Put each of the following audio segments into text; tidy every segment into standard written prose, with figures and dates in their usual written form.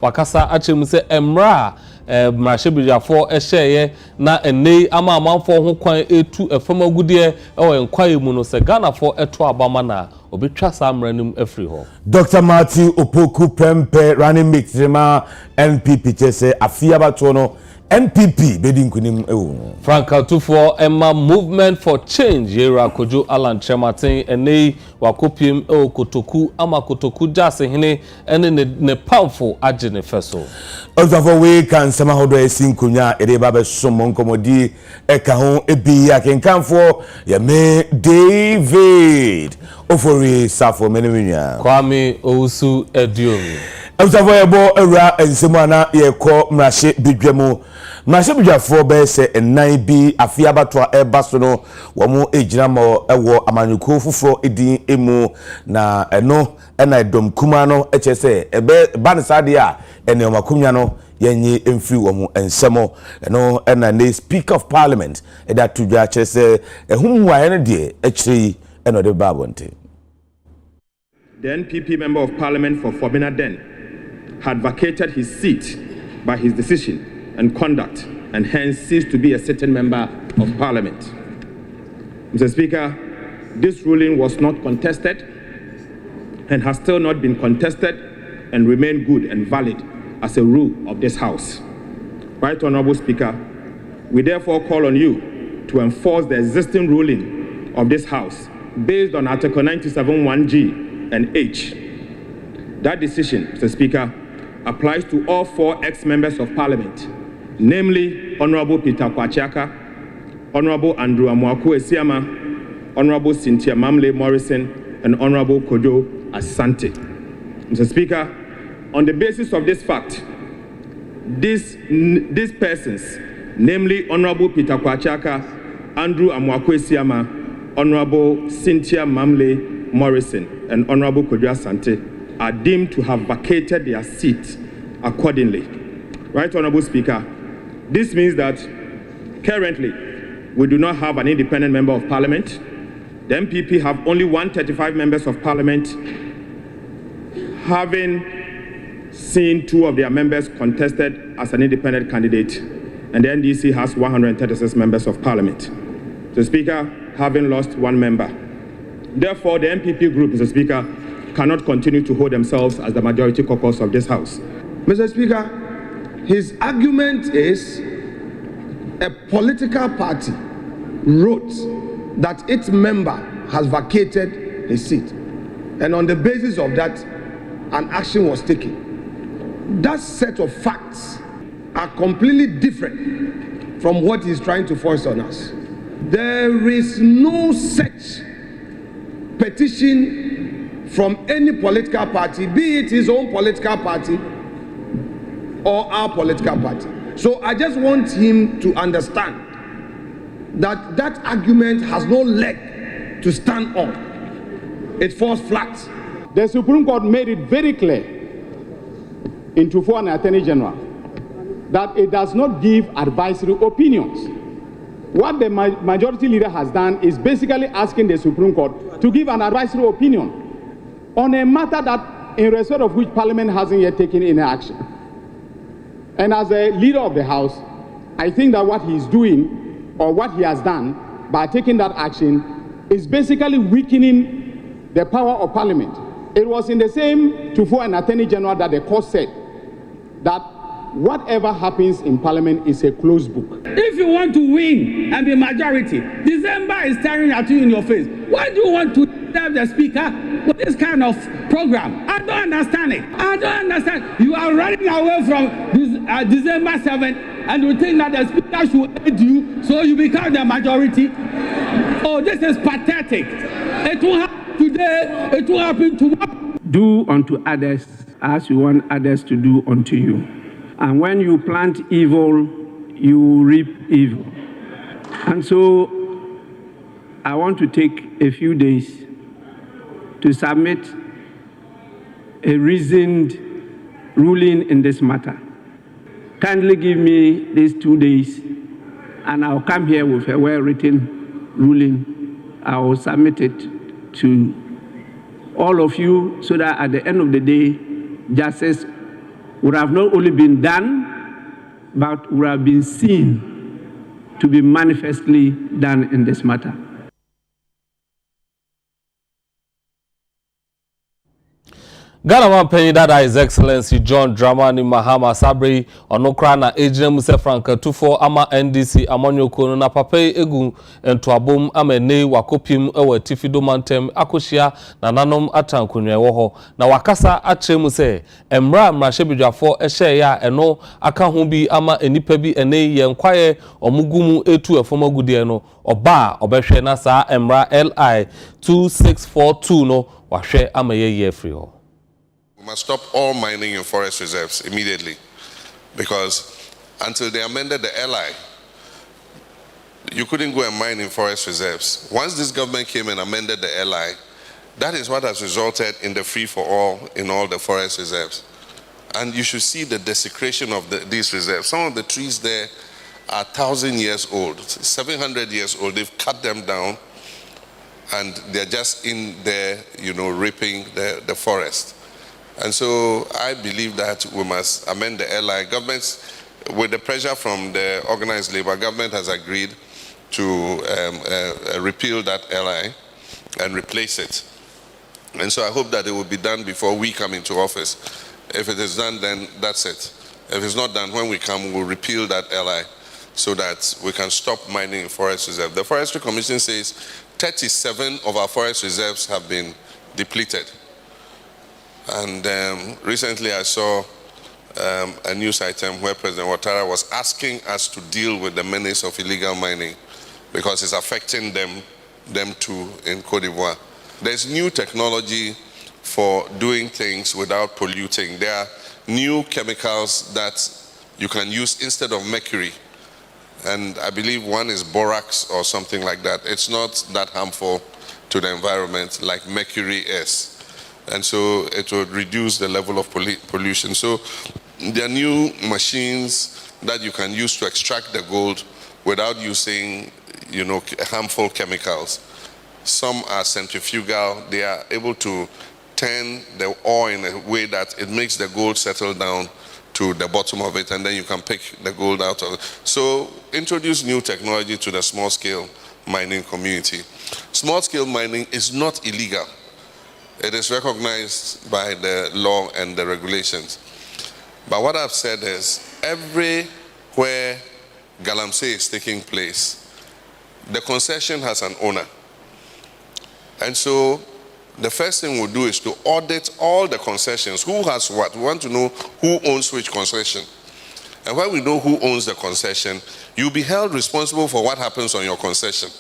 wakasa achemu se emra mrahyebiafo ehye na enei ama amanfo ho kwan etu efamagude enkwaye mu no se Ghana-fo eto abama na obetwa samranim afri ho. Dr. Matthew Opoku Prempeh running mate rema NPP chese afiabato no NPP bedin kunim ewo. Franka tufo Emma movement for change yera kojo Alan Chematin enei wakopiem kotoku ama kotoku jase hene ene ne pamfo age ne feso. Ozafo we kan sama hodo esin kunya ede ba be somo nkomodi eka ho ebi ya kenkanfo ya me David ofori safo meneminya Kwame Owusu Ediomi. Ozafo yebo ewra ensemu ana yekọ mrahye bidwemu mrahye bidwafo be se enan bi afiabato ebaso no wo mo ejina mo ewo amanyuko fufuro edin emu na eno ena edom kuma no eche se ebe bansade a ene omakumnya no yenye emfiri wo mo ensemo eno ena ne Speaker of Parliament eda tudwa che se ehumwa ene de echiri eno de babonte. The NPP Member of Parliament for Fobina Den had vacated his seat by his decision and conduct and hence ceased to be a sitting member of Parliament. Mr. Speaker, this ruling was not contested and has still not been contested and remain good and valid as a rule of this House. Right Honorable Speaker, we therefore call on you to enforce the existing ruling of this House based on Article 97(1)(g) and (h). That decision, Mr. Speaker, applies to all 4 ex-members of Parliament, namely Honorable Peter Kwachiaka, Honorable Andrew Amoako Esiama, Honorable Cynthia Mamle Morrison, and Honorable Kojo Asante. Mr. Speaker, on the basis of this fact, these persons, namely Honorable Peter Kwachiaka, Andrew Amoako Esiama, Honorable Cynthia Mamle Morrison, and Honorable Kojo Asante, are deemed to have vacated their seats accordingly. Right Honorable Speaker, this means that currently we do not have an independent member of Parliament. The MPP have only 135 members of Parliament, having seen 2 of their members contested as an independent candidate, and the NDC has 136 members of Parliament. The Speaker, having lost 1 member. Therefore, the MPP group, Mr. Speaker, cannot continue to hold themselves as the majority caucus of this House. Mr. Speaker, his argument is a political party wrote that its member has vacated his seat, and on the basis of that, an action was taken. That set of facts are completely different from what he's trying to force on us. There is no such petition from any political party, be it his own political party or our political party. So I just want him to understand that that argument has no leg to stand on. It falls flat. The Supreme Court made it very clear in Tufo and Attorney General that it does not give advisory opinions. What the majority leader has done is basically asking the Supreme Court to give an advisory opinion on a matter that, in respect of which Parliament hasn't yet taken any action. And as a leader of the House, I think that what he's doing, or what he has done by taking that action, is basically weakening the power of Parliament. It was in the same Tufo and Attorney General that the court said that whatever happens in Parliament is a closed book. If you want to win and be majority, December is staring at you in your face. Why do you want to serve the Speaker with this kind of program? I don't understand it. I don't understand. You are running away from December 7th and you think that the Speaker should aid you so you become the majority. Oh, this is pathetic. It will happen today. It will happen tomorrow. Do unto others as you want others to do unto you. And when you plant evil, you reap evil. And so I want to take a few days to submit a reasoned ruling in this matter. Kindly give me these 2 days and I'll come here with a well-written ruling. I will submit it to all of you so that at the end of the day, justice would have not only been done, but would have been seen to be manifestly done in this matter. Ghana man penny that His Excellency John Dramani Mahama Sabri onokra na ejina mu se Franka Tufo ama NDC amanyoko no na papa egu entoabom ama nei wakopim ewa tifido mantem akohia na nanom atankonwa ewo ho na wakasa akire mu se emra mrahebedwafo ehye ya eno aka ho bi ama enipa bi enei ye nkwaye omugumu etu efomagudie no oba obehwe na sa emra LI 2642 no wahwe ama ye free ho. We must stop all mining in forest reserves immediately, because until they amended the LI, you couldn't go and mine in forest reserves. Once this government came and amended the LI, that is what has resulted in the free-for-all in all the forest reserves. And you should see the desecration of these reserves. Some of the trees there are 1,000 years old, 700 years old. They've cut them down, and they're just in there, ripping the forest. And so I believe that we must amend the LI. Governments, with the pressure from the organized labor, government has agreed to repeal that LI and replace it. And so I hope that it will be done before we come into office. If it is done, then that's it. If it's not done, when we come, we'll repeal that LI so that we can stop mining in forest reserve. The Forestry Commission says 37 of our forest reserves have been depleted. And recently I saw a news item where President Ouattara was asking us to deal with the menace of illegal mining because it's affecting them too in Cote d'Ivoire. There's new technology for doing things without polluting. There are new chemicals that you can use instead of mercury. And I believe one is borax or something like that. It's not that harmful to the environment like mercury is. And so it would reduce the level of pollution. So there are new machines that you can use to extract the gold without using, harmful chemicals. Some are centrifugal. They are able to turn the ore in a way that it makes the gold settle down to the bottom of it, and then you can pick the gold out of it. So introduce new technology to the small-scale mining community. Small-scale mining is not illegal. It is recognized by the law and the regulations. But what I've said is, everywhere Galamsey is taking place, the concession has an owner. And so the first thing we'll do is to audit all the concessions. Who has what? We want to know who owns which concession. And when we know who owns the concession, you'll be held responsible for what happens on your concession.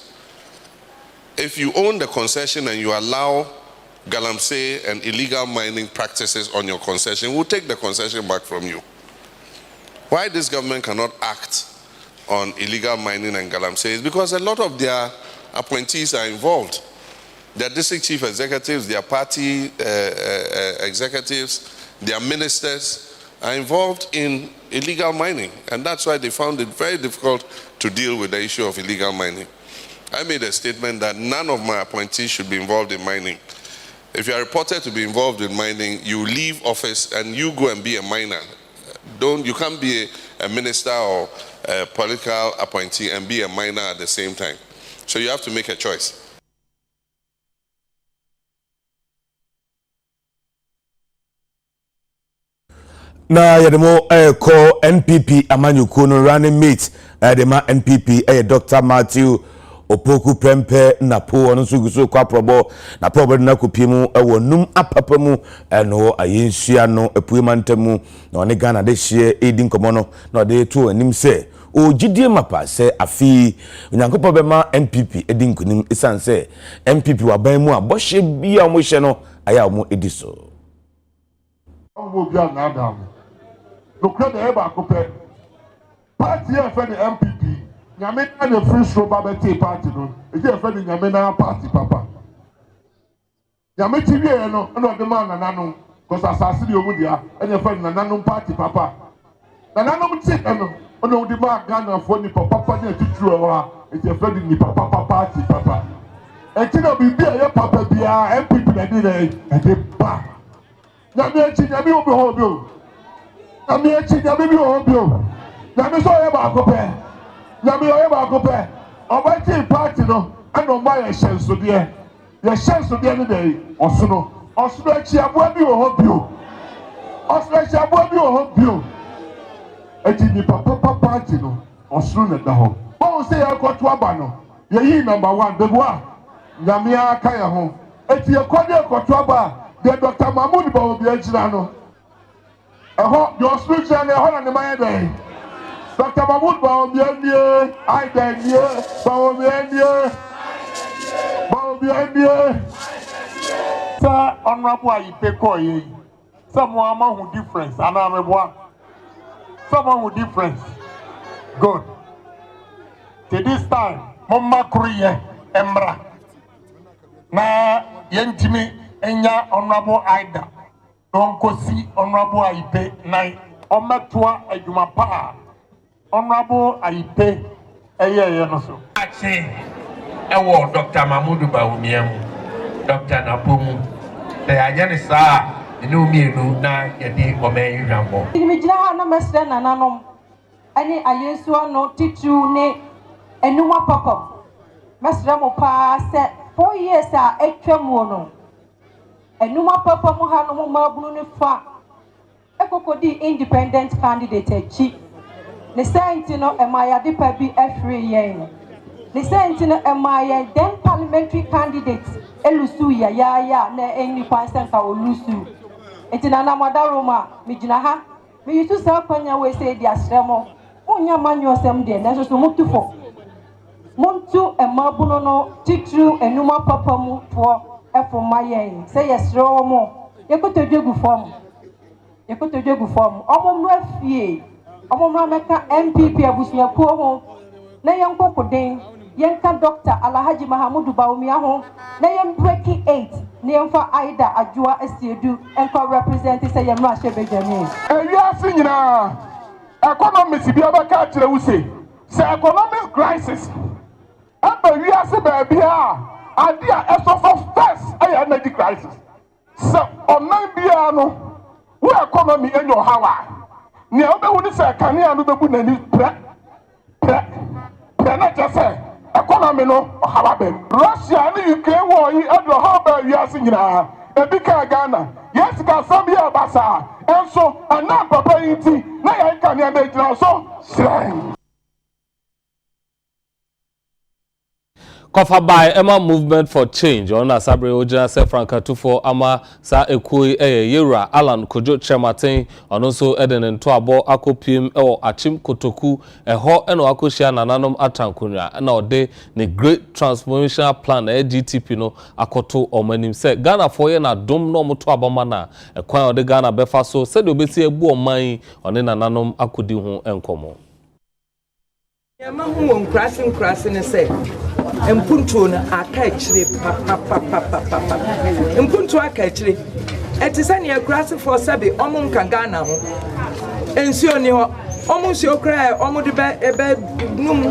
If you own the concession and you allow Galamsey and illegal mining practices on your concession, we'll take the concession back from you. Why this government cannot act on illegal mining and Galamsey is because a lot of their appointees are involved. Their district chief executives, their party executives, their ministers are involved in illegal mining. And that's why they found it very difficult to deal with the issue of illegal mining. I made a statement that none of my appointees should be involved in mining. If you are reported to be involved in mining, you leave office and you go and be a miner. You can't be a minister or a political appointee and be a miner at the same time. So you have to make a choice. Na yedemo call NPP amanyuko no running mate edema NPP Dr. Matthew Opoku Prempe Napo ono suguso kwa probo na probo na kopiemu num apapa mu no ayensua no epuemantemu na one Ghana de hie edi nkomo no na de to anim se o gidie mapa se afi onyankopo bema NPP edi nkunim isan se NPP waban mu abohye bia mo hye no aya mo edi so omo bia na adam no kra de eba akopɛ party e fa the MPP nyame na the free show babete party no e je fa the nyame na party papa nyame ti wie no na de ma nanano cause asase de omu dia e fa nanano party papa nanano ti no ono de ma Ghana for ni papa na titru wa e je fa the ni papa party papa e ti no bi bia ye papa bia MPP na de ba nyame ti nyame obi ho bi Nyame echi nyame bi o bio. Nyame so ye ba akopɛ. Nyame ye ba akopɛ. Obati party no and on my shenso dear. Your shenso the other day, Osono. Osono echi aboa bi o bio. Osono echi aboa bi o bio. Eti ni papa party no. Osono na da ho. Bo say akɔto aba no. Ye number 1 beboa. Nyame aka ye ho. Eti ye kwade akɔto aba. The Dr. Mahmoud ba obi agina no. Eho your speech and eho na ne man dey. Dr. Mahmoud ba obi anie, I dey nie, ba obi anie. Ba obi anie. Sa honorable Ayipe koye. Someone who difference and ameboa. Someone who difference. Good. To this time, Mama Kuriye Emra. Na yentimi enya honorable Aida. Don't go see honorable Ayipe nai. Ometua adwumapa. Honorable Ayipe eye no so. Ache ewo Dr. Mahmoud Bawumiamu. Dr. Napomu. The ajane sa inu mienu na yedi omen yambo. Mi jina ha na mesre na nanom. Ani ayesu no titu ne enuma papa. Mesre mo pa se 4 years a etwamu no. Enuma papa mo ha no mo mabunu ne fa. Ekokodi independent candidate echi. Ne senti no emaya de pa bi afre yen. Ne senti no emaya then parliamentary candidate elusu ya na eni kwansen ka olusu. Enti na na madaroma mi gina ha. Mi yusu sa kwanya we say di asremo. Onya manyo sem de na so mutufo. Muntu emabuno no titru enuma papa mu to efo mayen. Say yesro mo. Yekotojogu form. Omomra fie. Omomra meka MPP abusuakuo ho. Na yenkokuden. Yenka Dr. Alhaji Mahamudu Bawumia ho. Na yen breaking 8. Na yenfa Aida Ajua Esiedu enko represent say yemra Shebejani. Ewia si nyina. Economics bi abaka kire wo say. Say economic crisis. Aba wia se ba bia. Ade a esofo first aye energy crisis. So onan bia no who economy in your hawa. Ni obewu ni say kanea no bebu nani pre na just say economy no hawa be. Russia and Ukraine war yi ado how ba wi ase nyina. Ebika Ghana. Yes ka Zambia basa. Enso ana papa yinti na ya kanea be jina so shrine. Cover by Emma Movement for Change on Asabre Ojina Se Franka 24 ama sa ekui Yera Alan Kojo Chematin on also Eden and Toabo Akopim or Achim Kotoku ho eno akoshia nananom atankunya na ode ne Great Transformational Plan GTP no akoto omanim se Ghana for ye na dom no moto abama na ekwan ode Ghana befa so se de obesi ebu oman one nananom akodi ho enkomo Yama hu krasing say Mpuntu na aka echire papa Mpuntu aka echire etisa ne krasi for sabe omum kan Ghana ho ensuo ni ho omum si okra omum de ebe num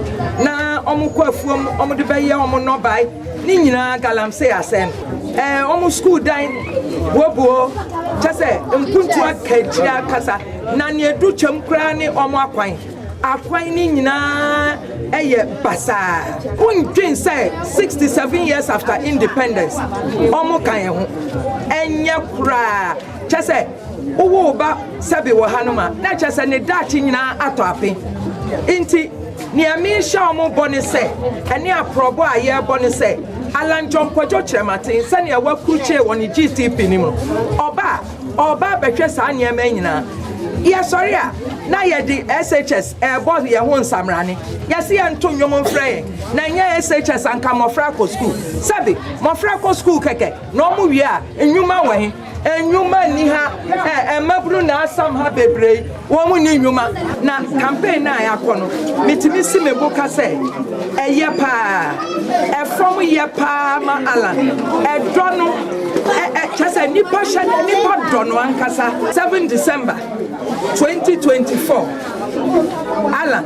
na omum ko afuom omum de be ye omum no bai ni nyina galamse asem omum school dan wobuo chese mpuntu aka echire akasa na ne edu chem kra ni omum akwan akwan ni nyina eye basa unjin say 67 years after independence omo kan ho enye kura chese owo ba sabe wo hanoma na chese ne dachi nyina ato ape inti ni ami sha omo boni say ene aprobo aye boni say Alan John Kojo Chematin sane ya wakuche woni GTP ni mo oba betwe sa anya nyina yes sorry na ye di SHS boss ye ho nsamrane yes ye nto nwom mfrɛ na nya SHS anka mofra ko school sabi mofra ko school keke na omu wi a enwuma wahi enwuma ni ha emabru na asam ha bebrei wo mu ni enwuma na campaign na ya kɔ no mitimi si mebuka sɛ eye pa from ye pa ma ala do no chese nipa hye nipa do no ankasa 7 December 2024 Alan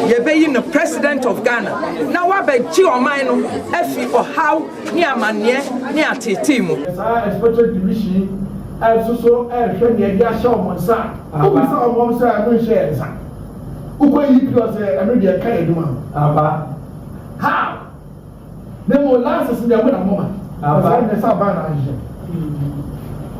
Yebeyi no president of Ghana na wabeji oman no afi ohaw ni amane ni atete mu special division so hwɛ ne adi ahyɛ ɔmo nsa obi sɛ ɔmo nsa ɛno nhyɛ nsa wokɔ yi pio sɛ ɛno deɛ ka yɛ duma aba how ne mo lances deɛ mo na mo ma aba ne sa ba na ahyɛ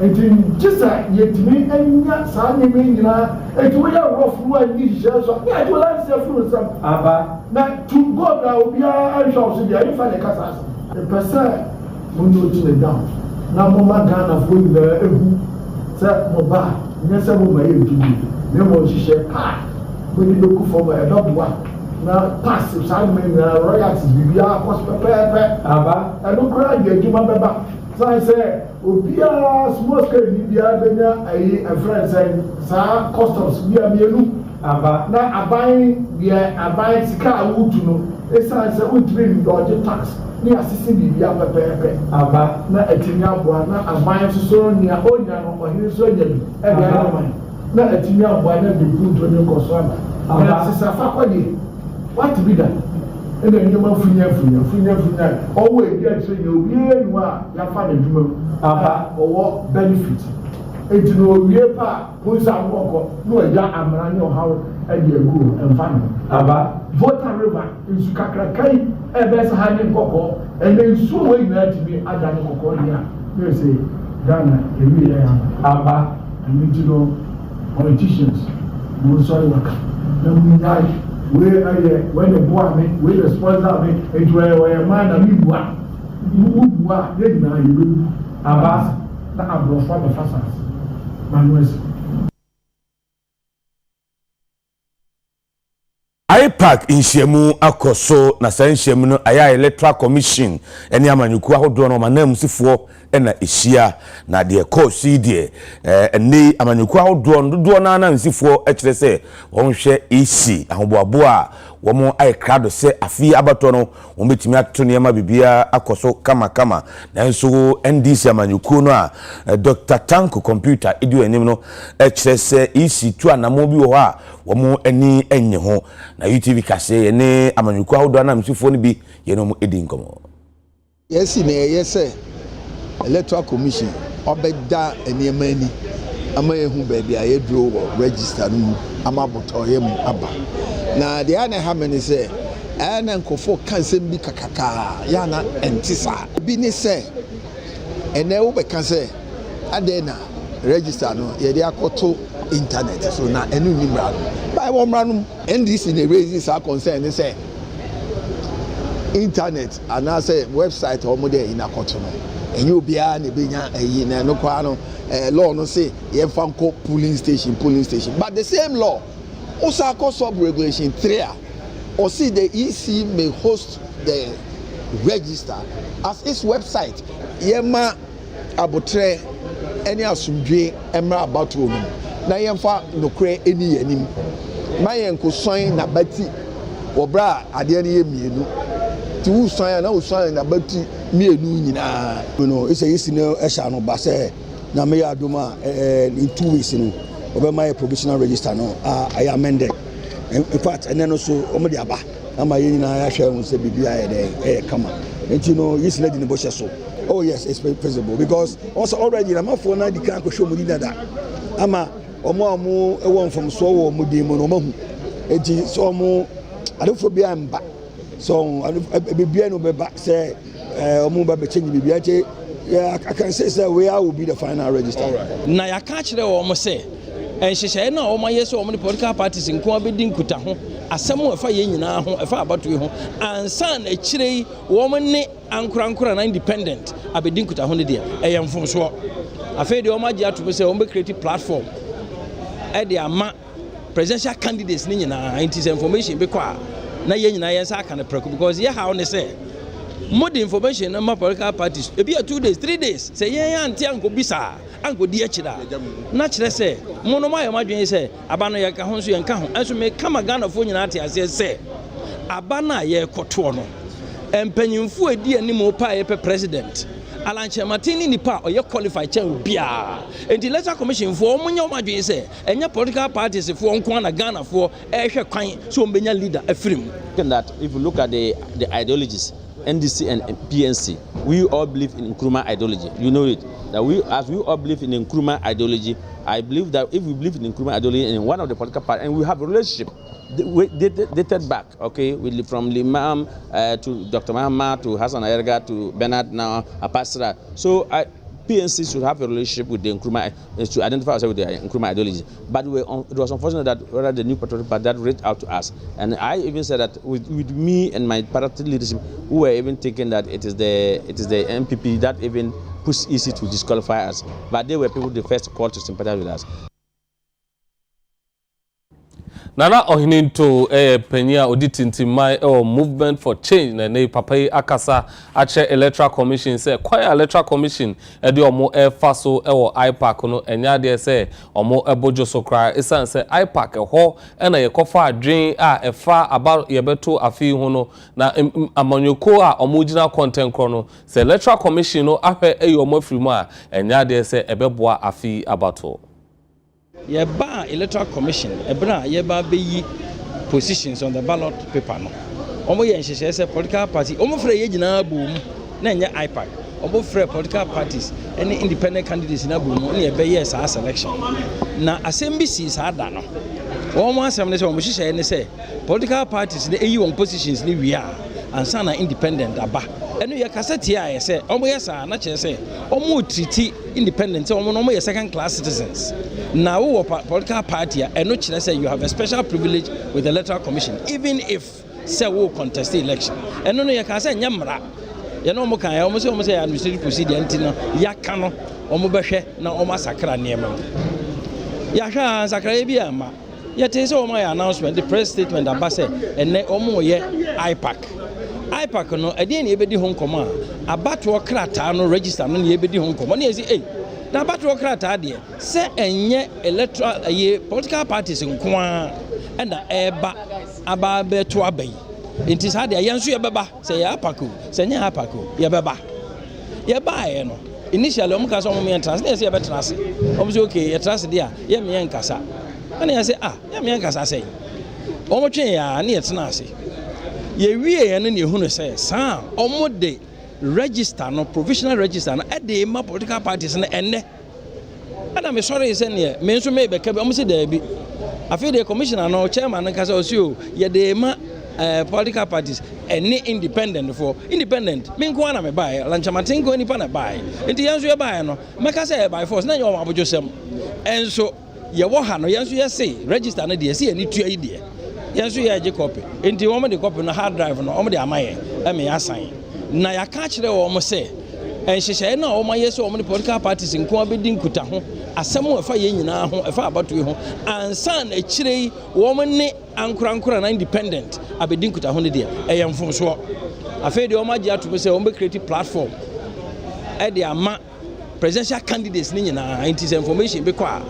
nti gyesa yɛtumi anya saa nneɛma nyinaa eti woyɛ rɔfuru a ni hyehyɛ so ne adi lances afuru nsam aba na to god a obiara ahwɛ ɔso deɛ ayi fa ne kasa ase epɛ sɛ mo no ti ne down na mo ma Ghana fo nyinaa ehu sɛ mo ba nyɛ sɛ mo ma yɛ ntumi ne mo hyehyɛ kaa mo ni beku fɔm ɛdɔboa na pass saa nneɛma nyinaa royalties biribiara kɔs pɛpɛɛpɛ aba ɛno koraa deɛ adwuma bɛba san sɛ obiara small scale ni biara bɛnya ayi ɛfrɛ sɛ saa customs bi a mienu aba na aban deɛ aban sika a wotu no esan sɛ wotiri ndɔgye tax ne asisi biribiara pɛpɛɛpɛ aba na atumi aboa na aban nso so nea onya no ɔhene nso anya bi ɛde ayɛ ɔman na atumi aboa na bebu nto ne nkɔ so aba na sisafa kɔdeɛ wate bi da ɛna nneɛma funya ɔwɔ edi akyerɛ yɛ obiara nu a yafa na adwuma mu aba ɔwɔ benefit eti na owie pa ponsa nkɔkɔ na ɔgya amena ne ɔhaw ɛde agu ɛmfa no aba voter river nsu kakraka yi ɛbɛsɛ ha ne nkɔkɔ ɛna nsu wɔ nyinaa tumi ada ne kɔkɔ yi a ne sɛ Ghana ewi yɛ aba ɛno ti no politicians mo nsɔre waka na mo nyae wei ayɛ wei ne boa me wei ne sponsor me etu ɛyɛ maa na mi bua mu bua yɛ nyinaa yɛ bɛbu aba na aborɔfo abɛfa saase manuasi. IPAC nhyiamu akɔ so na saa nhyiamu no ayɛ Electoral Commission ɛne amanyɔkuo ahodoɔ no ɔmanamsifoɔ ɛna ehyia na deɛ kɔɔsi deɛ ɛne amanyɔkuo ahodoɔ no dodoɔ na anamsifoɔ ɛkyerɛ sɛ wɔn hwɛ EC ahoboabo a wɔn ayɛ krado sɛ afi abatɔ no wɔn betumi ato nneɛma bibia akɔ so kama nanso NDC amanyɔkuo no a Dr. Tanko computer edu anim no ɛkyerɛ sɛ EC tu anamo bi wɔ hɔ a wɔn ani enye ho na UTV kase ye ne amanyɔkuo ahodoɔ anamsifoɔ no bi ye no edi nkɔmɔ. Yes na yɛsɛ Electoral Commission obeda nneɛma ani ama ehu baabi a yɛduro wɔ register no mu ama botɔyɛ mu aba na deɛ ana ha mene sɛ ɛna nkɔfo kansɛm bi kakaka ya na entisa bi ne sɛ ɛnɛ wo bɛka sɛ ade na register no yɛde akɔto internet so na ɛnu ni mra no by wo mra no NDC ne raise sa concern ne sɛ internet anase website o mo de ina akɔto no enye obia na benya ayi na no kwa no law no say ye fanko polling station but the same law also sub regulation 3 or see the EC may host the register as its website yema abotre any asumdwe emra about no na yemfa nokre eni anim ma yenko soin na bati obra ade ne ye mienu ti wo soin na wo soin na bati mienu nyina no ese yesi no ehya no ba se na me ya adoma in 2 weeks no obe my provisional register no I amended in fact and then also omo de aba ama ye nyina ya hwe ho se bibia ye kama enti no yesi lady ne bo hye so. Oh yes, it's visible because also already na mafo na di kan ko show mu dada ama omo ewon from so wo mu di mu no mahu enti so omo adofo bia mba so bibia no beba say omo ba be change bibia che I can say where will be the final register. Na ya ka kire wo mo say enhyehyɛ na omo yeso omo political parties nko abedi nkuta ho asɛm ɛfa yɛ nyinaa ho ɛfa abato ho ansa na akyire wo mo ne ankura na independent abedi nkuta ho ne de ɛyɛ mfomso afei de wo ma gye ato sɛ wo be create platform ɛde ama presidential candidates ne nyinaa anti information be kwa na yɛ nyinaa yɛ nsa aka ne preko because yɛ how ne sɛ more information na ma political parties e be 2 days 3 days say yɛn ante anko bisa anko di akira na kyerɛ sɛ mo no ma yɛ madwen sɛ aba no yɛ ka ho nso yɛn ka ho enso me kama Ghana fo nyinaa ate ase sɛ aba na yɛ kɔto no empanyimfo edi anim pa yɛ pɛ president Alanche Martini nipa or you qualify chen bia. And the Electoral Commission for omunya omadwen say enya political parties for nko na Ghana for ehwe kwan so ombenya leader afrim. That if you look at the ideologies NDC and PNC, we all believe in Nkrumah ideology. You know it. That we all believe in Nkrumah ideology, I believe that if we believe in Nkrumah ideology in one of the political parties, and we have a relationship dated back, okay, from Limam to Dr. Mahama to Hassan Ayerga to Bernard now Apasra. So PNC should have a relationship with the Nkrumah to identify ourselves with the Nkrumah ideology. But it was unfortunate that rather the new patriotic party that reached out to us, and I even said that with me and my party leadership, we were even thinking that it is the MPP that even pushed EC to disqualify us. But they were people the first call to sympathize with us. Nana Ohininto Penya Oditintimai movement for change na ne papai akasa ache Electoral Commission say kwaya Electoral Commission e de omo faso ewo IPAC no enya de say omo ebojo sokra isan say IPAC ho na ye kofa adwen a efa about yebeto afi ho no na amanyoko a omo gina content kro no say Electoral Commission no ahwe omo afrimu a enya de say ebeboa afi abato. Yeba Electoral Commission, ebra yeba beyi positions on the ballot paper no. Omo ye nhyehyɛ sɛ political party, omo frɛ ye gyina boom na nye IPAC. Omo frɛ political parties any independent candidates na boom na ye bɛyɛ saa selection. Na assembly saa da no. Omo asɛm ne sɛ omo hyehyɛ ne sɛ political parties na eyi on positions ni wi a ansa na independent aba. Enu ye kaseti a ye sɛ omo yɛ saa na kyerɛ sɛ omo treat independent sɛ omo no omo yɛ second class citizens. Now, political party, and not say you have a special privilege with the Electoral Commission, even if say we contest the election. And no, you can say Yamra. You know, Moka, almost say administrative procedure, and Yakano, Omobeshe, na Oma Sakra Niema. Yasha Sakrabia, yet is all my announcement, the press statement, ambassador, and then Omo ye IPAC. IPAC, no, I didn't even home command. A battle crata no register, no, ye be home command. Yes, na battle crata there. Say, enye electoral political parties in Kwa and the eba ababe to abbey. It is hard, Yansu Yababa, say Apaku, say Yapaku, Yababa. Yaba, no. Initially, Omcas on me and translate, say, but trust. Okay, you trust dear, Yami and Casa. And I say, Yami and Casa say, Omoche, near Tanasi. Ye we and you who say, Sam, Omode. Register no provisional register no at the political parties and I'm sorry saying here me so me be ka almost there be I feel the commissioner no chairman and case also ye the political parties any independent for independent me nko na me buy lanchamatin ko ni pa na buy enti yanso ye buy no me ka say by force na ye o abojosem enso ye wo ha no yanso ye say register no de say ani tua yi de yanso ye je copy enti wo me de copy no hard drive no wo me de amaye e me assign na ya ka kire wo mo se enhyehyɛ na wo ma yeso wo mo political parties nko abedi nkuta ho asɛm wo fa ye nyina ho fa abato ho ansa na kire wo mo ne ankura na independent abedi nkuta ho ne de ɛyɛ mfomso afei de wo ma gye ato se wo be create platform de ama presidential candidates ne nyina anti information be kwa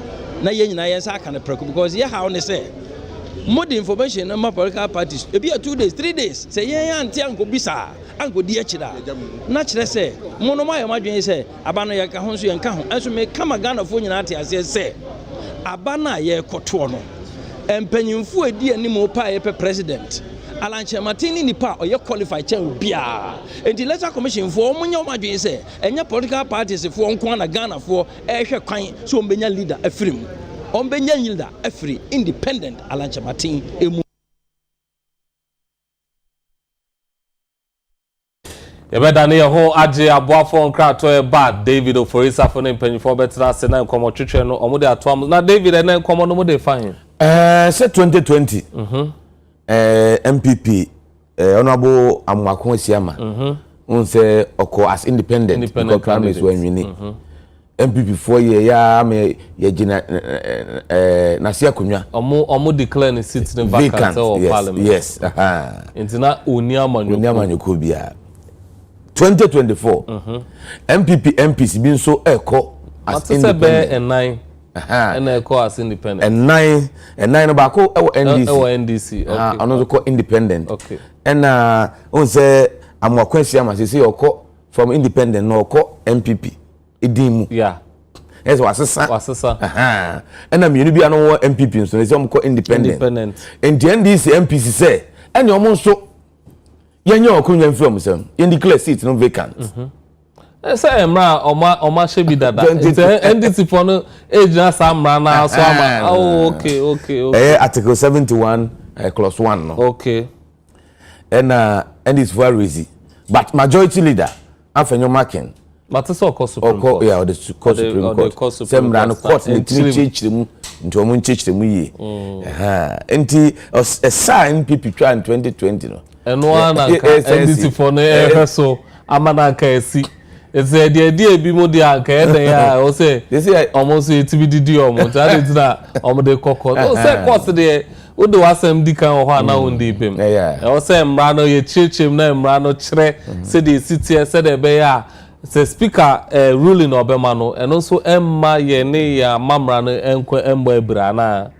na ye nyina ye sa aka ne preko because ye how ne say more information na ma political parties e be 2 days 3 days say ye anti anko bisa anko di akira na kire say mo no ma ye madwen say aba no ye ka ho so ye nka ho enso me kama Ghana fo nyina ate ase say aba na ye koto no empanyimfo edi anim pa ye pe president Alanche Martini nipa or ye qualified chen bia enti Electoral Commission for omunya madwen say enya political parties for nko na Ghana for ehwe kwan so ombenya leader afirim ombenya leader afiri independent Alanche Martin emu Yebedane ye ho age aboafo nkrato e bad David Oforisa for ne mpanyifo betra se na nkomo twetwe no omo de atom na David na nkomo no mo de fine say 2020 MPP honorable Amwako Siama on say oko as independent because primaries when we need MPP 4 year ya me ye gina na sia konwa omo declare ne seat ne vacant or parliament yes intina oniamanyoko bia 2024 MPP MPs bin so eko as independent and eko as independent and nine no ba ko NDC okay another ko independent okay and on say Amwakwensia ma say oko from independent no oko MPP edimu yeah yes wasesa and am you be no MPP so say omko independent and the NDC MPC say and omo so Yenyo okunya from some in declare seat no vacant. Say emra oma shebi dada. NDC for no age na samra na so ama. Oh okay. Article 71 clause 1 no. Okay. And it's very easy. But majority leader afenyo marking. But it's all Supreme Court. Yeah, the Supreme Court. Some ran court in chim into omun chim yi. Enti a sign people try in 2020 no. And one NDC for no so amananka esi. It's the idea be mo dia anka ya o say they say almost it be didi omo that is na omo de kokko o say course there o do asem di kan ho na o ndi pem o say mra no ye chirchim na mra no kire say the city say the be ya say speaker ruling obema no and also emma ye ne ya mamra no enko emba ebra na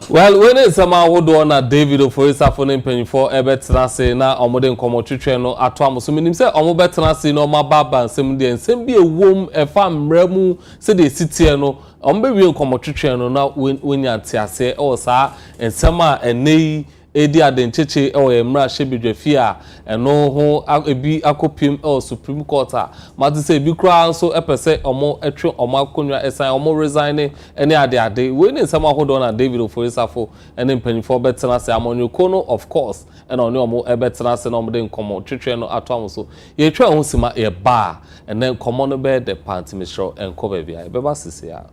well when it's somehow would na David for his phone penny for ebetna say na omode nkomo twetwe no ato amoso minim say omobetna say no ma baba nsem de nsem bi ewom efa mramu say the city no ombe wi nkomo twetwe no na wonya tiase o sa nsem a enei edi adencheche o emra shebidwafi a eno ho ebi akopim Supreme Court a mate say bi kra so epese omo etwe omo akonwa esan omo resign ene ade we ni nsem ahodo na David Oforisafo ene mpanifo betena say amonyoko no of course ene oni omo ebetena say no omo de nkomo twetwe no ato amoso ye twa ho sima ye ba ene nkomo no be the party misro enko ba bia e beba sisi a